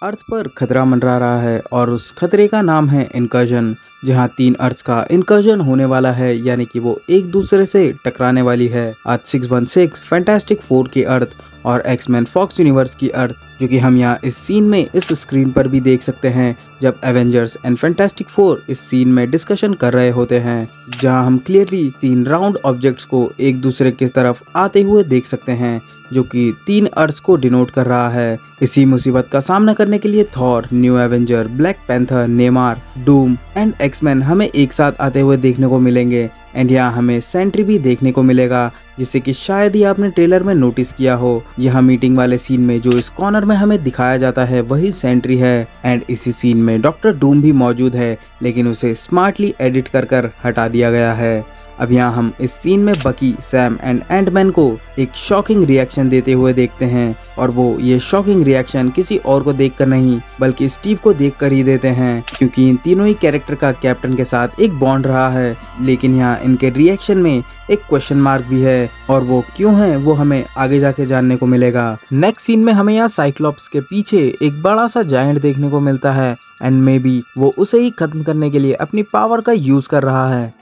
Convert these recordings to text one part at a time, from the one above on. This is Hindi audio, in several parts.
अर्थ पर खतरा मंडरा रहा है और उस खतरे का नाम है इनकर्जन। जहां 3 अर्थ का इनकर्जन होने वाला है, यानी कि वो एक दूसरे से टकराने वाली है। अर्थ 616 फैंटास्टिक फोर की अर्थ और एक्समैन फॉक्स यूनिवर्स की अर्थ, जो कि हम यहाँ इस सीन में इस स्क्रीन पर भी देख सकते हैं जब एवेंजर्स एंड फैंटास्टिक फोर इस सीन में डिस्कशन कर रहे होते हैं, जहां हम क्लियरली 3 राउंड ऑब्जेक्ट्स को एक दूसरे की तरफ आते हुए देख सकते हैं, जो कि 3 अर्थ को डिनोट कर रहा है। इसी मुसीबत का सामना करने के लिए Thor, new Avenger, Black Panther, Neymar, Doom and Axeman हमें एक साथ आते हुए देखने को मिलेंगे। एंड यहाँ हमें सेंट्री भी देखने को मिलेगा, जिससे कि शायद ही आपने ट्रेलर में नोटिस किया हो। यहाँ मीटिंग वाले सीन में जो इस कॉर्नर में हमें दिखाया जाता है वही सेंट्री है। एंड इसी सीन में डॉक्टर डूम भी मौजूद है, लेकिन उसे स्मार्टली एडिट कर हटा दिया गया है। अब यहाँ हम इस सीन में बकी, सैम एंड एंटमैन को एक शॉकिंग रिएक्शन देते हुए देखते हैं, और वो ये शॉकिंग रिएक्शन किसी और को देखकर नहीं बल्कि स्टीव को देखकर ही देते हैं, क्योंकि इन तीनों ही कैरेक्टर का कैप्टन के साथ एक बॉन्ड रहा है। लेकिन यहाँ इनके रिएक्शन में एक क्वेश्चन मार्क भी है, और वो क्यों है वो हमें आगे जाके जानने को मिलेगा। नेक्स्ट सीन में हमें यहाँ साइक्लोप्स के पीछे एक बड़ा सा जायंट देखने को मिलता है, एंड मे बी वो उसे ही खत्म करने के लिए अपनी पावर का यूज कर रहा है।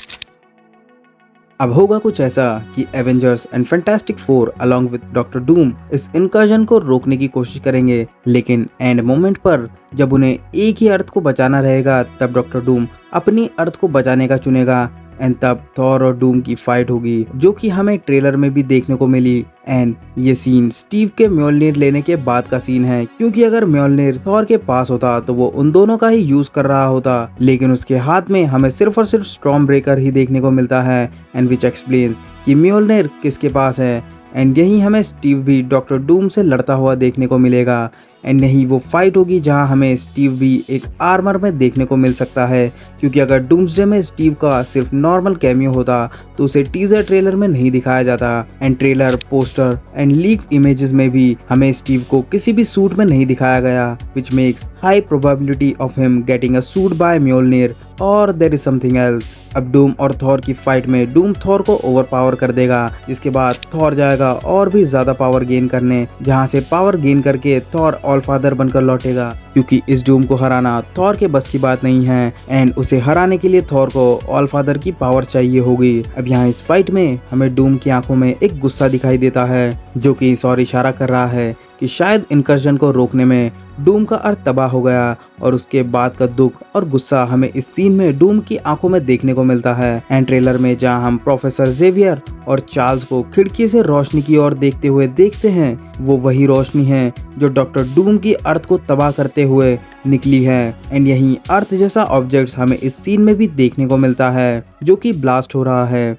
अब होगा कुछ ऐसा कि Avengers end fantastic four along with doctor Doom इस इनकर्जन को रोकने की कोशिश करेंगे, लेकिन एंड मोमेंट पर जब उन्हें एक ही अर्थ को बचाना रहेगा, तब डॉक्टर डूम अपनी अर्थ को बचाने का चुनेगा। एंड तब थॉर और डूम की फाइट होगी, जो कि हमें ट्रेलर में भी देखने को मिली। एंड ये सीन स्टीव के म्योलनिर लेने के बाद का सीन है, क्योंकि अगर म्योलनिर थॉर के पास होता तो वो उन दोनों का ही यूज कर रहा होता, लेकिन उसके हाथ में हमें सिर्फ और सिर्फ स्टॉर्म ब्रेकर ही देखने को मिलता है। एंड विच एक्सप्लेन्स कि म्योलनिर किसके पास है। एंड यही हमें स्टीव भी डॉक्टर डूम से लड़ता हुआ देखने को मिलेगा। एंड यही वो फाइट होगी जहां हमें स्टीव भी एक आर्मर में देखने को मिल सकता है, क्योंकि अगर डूम्सडे में स्टीव का सिर्फ नॉर्मल कैमियो होता तो उसे टीजर ट्रेलर में नहीं दिखाया जाता। And trailer, poster and leak images में भी हमें स्टीव को किसी भी सूट में नहीं दिखाया गया, which makes high probability of him getting a suit by Mjolnir, और देयर इज समथिंग एल्स। अब डूम और थॉर की फाइट में डूम थॉर को ओवरपावर कर देगा, जिसके बाद थॉर जाएगा और भी ज्यादा पावर गेन करने, जहां से पावर गेन करके थॉर ऑलफादर बनकर लौटेगा, क्योंकि इस डूम को हराना थॉर के बस की बात नहीं है। एंड उसे हराने के लिए थॉर को ऑलफादर की पावर चाहिए होगी। अब यहाँ इस फाइट में हमें डूम की आंखों में एक गुस्सा दिखाई देता है, जो कि इस और इशारा कर रहा है कि शायद इनकर्जन को रोकने में डूम का अर्थ तबाह हो गया, और उसके बाद का दुख और गुस्सा हमें इस सीन में डूम की आंखों में देखने को मिलता है। एंड ट्रेलर में जहां हम प्रोफेसर जेवियर और चार्ल्स को खिड़की से रोशनी की ओर देखते हुए देखते हैं, वो वही रोशनी है जो डॉक्टर डूम की अर्थ को तबाह करते हुए निकली है। एंड यही अर्थ जैसा ऑब्जेक्ट्स हमें इस सीन में भी देखने को मिलता है, जो कि ब्लास्ट हो रहा है।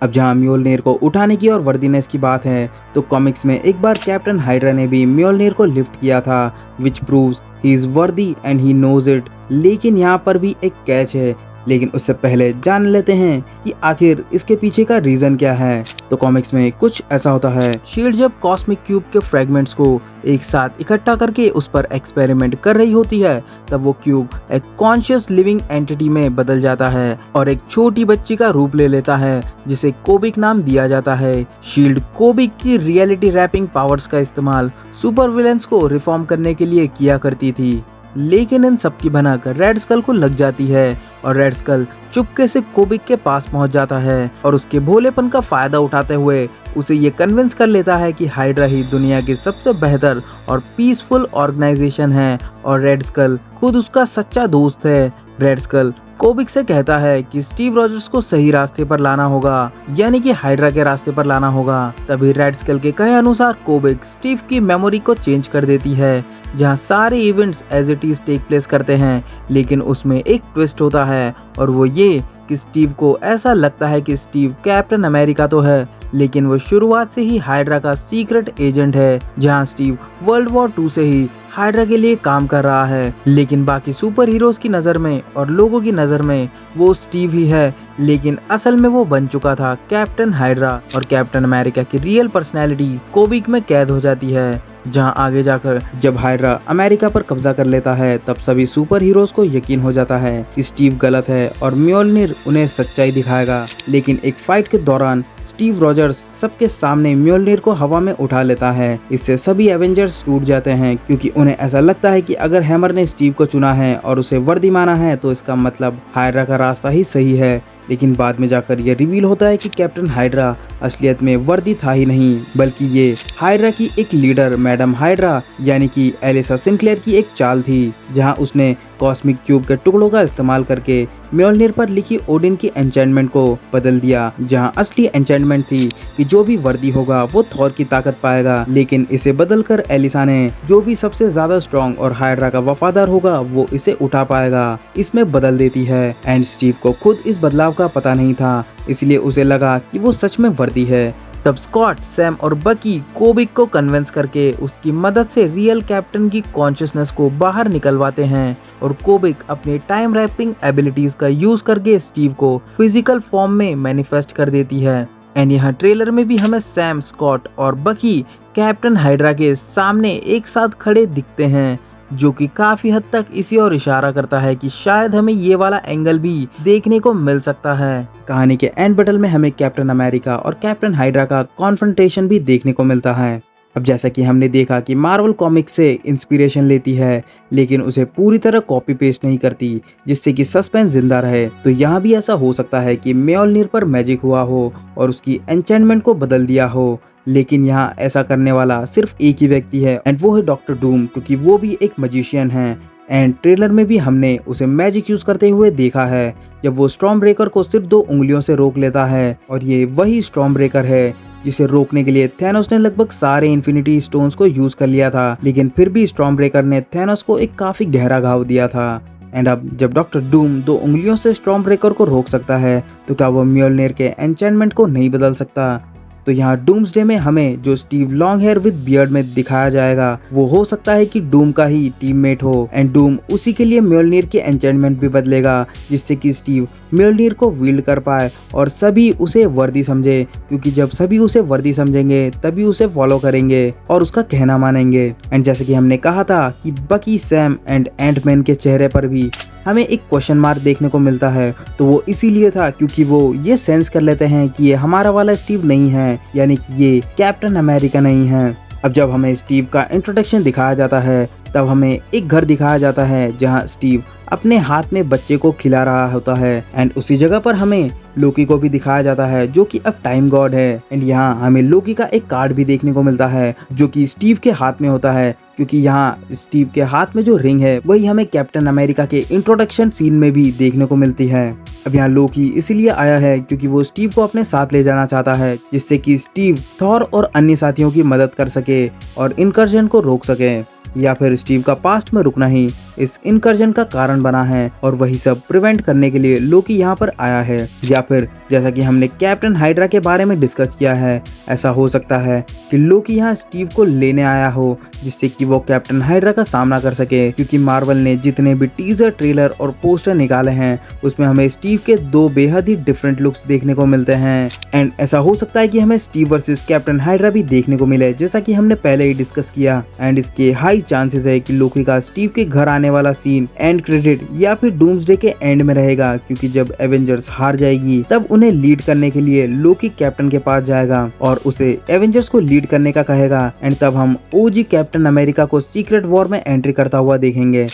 अब जहां म्योलनिर को उठाने की और वर्दीनेस की बात है, तो कॉमिक्स में एक बार कैप्टन हाइड्रा ने भी म्योलनिर को लिफ्ट किया था, which proves he is worthy and he knows it. लेकिन यहाँ पर भी एक कैच है, लेकिन उससे पहले जान लेते हैं कि आखिर इसके पीछे का रीजन क्या है। तो कॉमिक्स में कुछ ऐसा होता है, शील्ड जब कॉस्मिक क्यूब के फ्रेगमेंट्स को एक साथ इकट्ठा करके उस पर एक्सपेरिमेंट कर रही होती है, तब वो क्यूब एक कॉन्शियस लिविंग एंटिटी में बदल जाता है और एक छोटी बच्ची का रूप ले लेता है, जिसे कोबिक नाम दिया जाता है। शील्ड कोबिक की रियलिटी रैपिंग पावर्स का इस्तेमाल सुपर विलेंस को रिफॉर्म करने के लिए किया करती थी, लेकिन इन सबकी भनक रेड स्कल को लग जाती है, और रेड स्कल चुपके से कोबिक के पास पहुंच जाता है और उसके भोलेपन का फायदा उठाते हुए उसे ये कन्विंस कर लेता है कि हाइड्रा ही दुनिया की सबसे बेहतर और पीसफुल ऑर्गेनाइजेशन है, और रेड स्कल खुद उसका सच्चा दोस्त है। रेड स्कल कोबिक से कहता है कि स्टीव रॉजर्स को सही रास्ते पर लाना होगा, यानी कि हाइड्रा के रास्ते पर लाना होगा। तभी रेड स्कल के कहे अनुसार कोबिक स्टीव की मेमोरी को चेंज कर देती है, जहां सारे events as it is take place करते हैं। लेकिन उसमें एक ट्विस्ट होता है, और वो ये कि स्टीव को ऐसा लगता है कि स्टीव कैप्टन अमेरिका तो है, लेकिन वो शुरुआत से ही हाइड्रा का सीक्रेट एजेंट है, जहां स्टीव वर्ल्ड वॉर 2 से ही हाइड्रा के लिए काम कर रहा है। लेकिन बाकी सुपर हीरोज की नज़र में और लोगों की नज़र में वो स्टीव ही है, लेकिन असल में वो बन चुका था कैप्टन हाइड्रा, और कैप्टन अमेरिका की रियल पर्सनैलिटी कोबिक में कैद हो जाती है। जहां आगे जाकर जब हाइड्रा अमेरिका पर कब्जा कर लेता है, तब सभी सुपर हीरोज को यकीन हो जाता है कि स्टीव गलत है और म्योलनिर उन्हें सच्चाई दिखाएगा। लेकिन एक फाइट के दौरान स्टीव रॉजर्स सबके सामने म्योलनिर को हवा में उठा लेता है। इससे सभी एवेंजर्स टूट जाते हैं, क्योंकि उन्हें ऐसा लगता है कि अगर हैमर ने स्टीव को चुना है और उसे वर्दी माना है तो इसका मतलब हाइड्रा का रास्ता ही सही है। लेकिन बाद में जाकर यह रिवील होता है कि कैप्टन हाइड्रा असलियत में वर्दी था ही नहीं, बल्कि ये हाइड्रा की एक लीडर मैडम हाइड्रा यानी कि एलिसा सिंक्लेयर की एक चाल थी, जहां उसने कॉस्मिक क्यूब के टुकड़ों का इस्तेमाल करके म्योल्निर पर लिखी ओडिन की एन्चेंटमेंट को बदल दिया, जहां असली एन्चेंटमेंट थी कि जो भी वर्दी होगा वो थॉर की ताकत पाएगा। लेकिन इसे बदलकर एलिसा ने जो भी सबसे ज्यादा स्ट्रॉन्ग और हाइड्रा का वफादार होगा वो इसे उठा पाएगा, इसमें बदल देती है। एंड स्टीव को खुद इस बदलाव का पता नहीं था, इसलिए उसे लगा कि वो सच में वर्दी है। तब स्कॉट, सैम और बकी कोबिक को कन्विंस करके उसकी मदद से रियल कैप्टन की कॉन्शियसनेस को बाहर निकलवाते हैं और कोबिक अपने टाइम रैपिंग एबिलिटीज का यूज करके स्टीव को फिजिकल फॉर्म में मैनिफेस्ट कर देती है। एंड यहाँ ट्रेलर में भी हमें सैम, स्कॉट और बकी कैप्टन हाइड्रा के सामने एक साथ खड़े दिखते हैं, जो कि काफी हद तक इसी और इशारा करता है कि शायद हमें ये वाला एंगल भी देखने को मिल सकता है। कहानी के एंड बैटल में हमें कैप्टन अमेरिका और कैप्टन हाइड्रा का कॉन्फ्रंटेशन भी देखने को मिलता है। अब जैसा कि हमने देखा कि मार्वल कॉमिक्स से इंस्पिरेशन लेती है लेकिन उसे पूरी तरह कॉपी पेस्ट नहीं करती, जिससे कि सस्पेंस जिंदा रहे, तो यहाँ भी ऐसा हो सकता है कि म्योल्निर पर मैजिक हुआ हो और उसकी एन्चेंटमेंट को बदल दिया हो। लेकिन यहाँ ऐसा करने वाला सिर्फ एक ही व्यक्ति है एंड वो है डॉक्टर डूम, क्योंकि वो भी एक मजिशियन है। एंड ट्रेलर में भी हमने उसे मैजिक यूज करते हुए देखा है, जब वो स्टॉर्म ब्रेकर को सिर्फ 2 उंगलियों से रोक लेता है। और ये वही स्टॉर्म ब्रेकर है जिसे रोकने के लिए थैनोस ने लगभग सारे इन्फिनिटी स्टोन्स को यूज कर लिया था, लेकिन फिर भी स्टॉर्म ब्रेकर ने थैनोस को एक काफी गहरा घाव दिया था। एंड अब जब डॉक्टर डूम 2 उंगलियों से स्टॉर्म ब्रेकर को रोक सकता है तो क्या वो म्योल्निर के एन्चेंटमेंट को नहीं बदल सकता? तो यहाँ डूम्सडे में हमें जो Steve long here with beard में दिखाया जाएगा वो हो सकता है कि डूम का ही टीममेट हो एंड डूम उसी के लिए म्योल्निर के एन्चेंटमेंट भी बदलेगा, जिससे कि स्टीव म्योल्निर को विल्ड कर पाए और सभी उसे वर्दी समझे, क्योंकि जब सभी उसे वर्दी समझेंगे तभी उसे फॉलो करेंगे और उसका कहना मानेंगे। एंड जैसे कि हमने कहा था कि बकी, सैम एंड एंटमैन के चेहरे पर भी हमें एक क्वेश्चन मार्क देखने को मिलता है, तो वो इसीलिए था क्योंकि वो ये सेंस कर लेते हैं कि ये हमारा वाला स्टीव नहीं है, यानी कि ये कैप्टन अमेरिका नहीं है। अब जब हमें स्टीव का इंट्रोडक्शन दिखाया जाता है तब हमें एक घर दिखाया जाता है जहां स्टीव अपने हाथ में बच्चे को खिला रहा होता है। एंड उसी जगह पर हमें लोकी को भी दिखाया जाता है जो कि अब टाइम गॉड है। एंड यहाँ हमें लोकी का एक कार्ड भी देखने को मिलता है जो कि स्टीव के हाथ में होता है, क्योंकि यहाँ स्टीव के हाथ में जो रिंग है वही हमें कैप्टन अमेरिका के इंट्रोडक्शन सीन में भी देखने को मिलती है। अब यहाँ लोकी इसीलिए आया है क्योंकि वो स्टीव को अपने साथ ले जाना चाहता है, जिससे कि स्टीव थॉर और अन्य साथियों की मदद कर सके और इनकर्जन को रोक सके, या फिर स्टीव का पास्ट में रुकना ही इस इनकर्जन का कारण बना है और वही सब प्रिवेंट करने के लिए लोकी यहाँ पर आया है। या फिर जैसा कि हमने कैप्टन हाइड्रा के बारे में डिस्कस किया है, ऐसा हो सकता है कि लोकी यहाँ स्टीव को लेने आया हो जिससे कि वो कैप्टन हाइड्रा का सामना कर सके, क्योंकि मार्वल ने जितने भी टीजर, ट्रेलर और पोस्टर निकाले हैं उसमें हमें स्टीव के 2 बेहद ही डिफरेंट लुक्स देखने को मिलते हैं। एंड ऐसा हो सकता है कि हमें स्टीव वर्सेस कैप्टन हाइड्रा भी देखने को मिले, जैसा कि हमने पहले ही डिस्कस किया। एंड इसके हाई चांसेस है कि लोकी का स्टीव के घर आने वाला सीन एंड क्रेडिट या फिर डूम्सडे के एंड में रहेगा, क्योंकि जब एवेंजर्स हार जाएगी तब उन्हें लीड करने के लिए लोकी कैप्टन के पास जाएगा और उसे एवेंजर्स को लीड करने का कहेगा। एंड तब हम ओजी कैप्टन अमेरिका को सीक्रेट वॉर में एंट्री करता हुआ देखेंगे।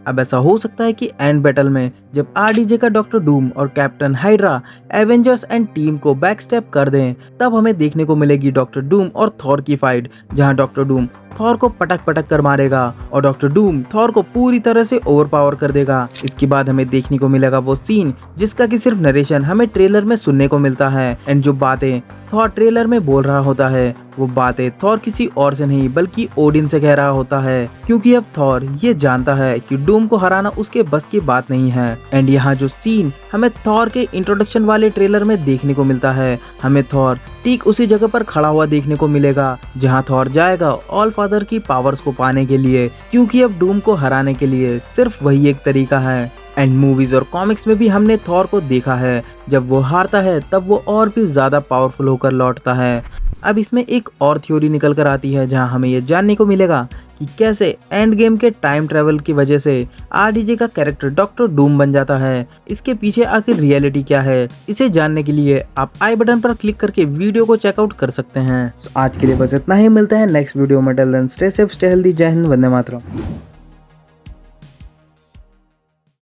अब ऐसा हो सकता है कि एंड बैटल में जब आरडीजे का डॉक्टर डूम और captain hydra Avengers end team को बैकस्टेप कर दें, तब हमें देखने को मिलेगी डॉक्टर डूम और थॉर की फाइट, जहां डॉक्टर डूम थॉर को पटक पटक कर मारेगा और डॉक्टर डूम थॉर को पूरी तरह से ओवरपावर कर देगा। इसके बाद हमें देखने को मिलेगा वो सीन जिसका कि सिर्फ नरेशन हमें ट्रेलर में सुनने को मिलता है। एंड जो बातें थॉर ट्रेलर में बोल रहा होता है वो बातें थॉर किसी और से नहीं बल्कि ओडिन से कह रहा होता है, क्योंकि अब थॉर ये जानता है कि डूम को हराना उसके बस की बात नहीं है। एंड यहाँ जो सीन हमें थॉर के इंट्रोडक्शन वाले ट्रेलर में देखने को मिलता है, हमें थॉर ठीक उसी जगह पर खड़ा हुआ देखने को मिलेगा जहाँ थॉर जाएगा ऑल फादर की पावर्स को पाने के लिए, क्योंकि अब डूम को हराने के लिए सिर्फ वही एक तरीका है। एंड मूवीज और कॉमिक्स में भी हमने थॉर को देखा है, जब वो हारता है तब वो और भी ज्यादा पावरफुल होकर लौटता है। अब इसमें एक और थ्योरी निकल कर आती है जहां हमें ये जानने को मिलेगा कि कैसे एंड गेम के टाइम ट्रेवल की वजह से आरडीजे का कैरेक्टर डॉक्टर डूम बन जाता है। इसके पीछे आखिर रियलिटी क्या है, इसे जानने के लिए आप आई बटन पर क्लिक करके वीडियो को चेकआउट कर सकते हैं। आज के लिए बस इतना ही, मिलते हैं नेक्स्ट वीडियो में। Till then stay safe, stay healthy, Jai Hind, Vande Mataram.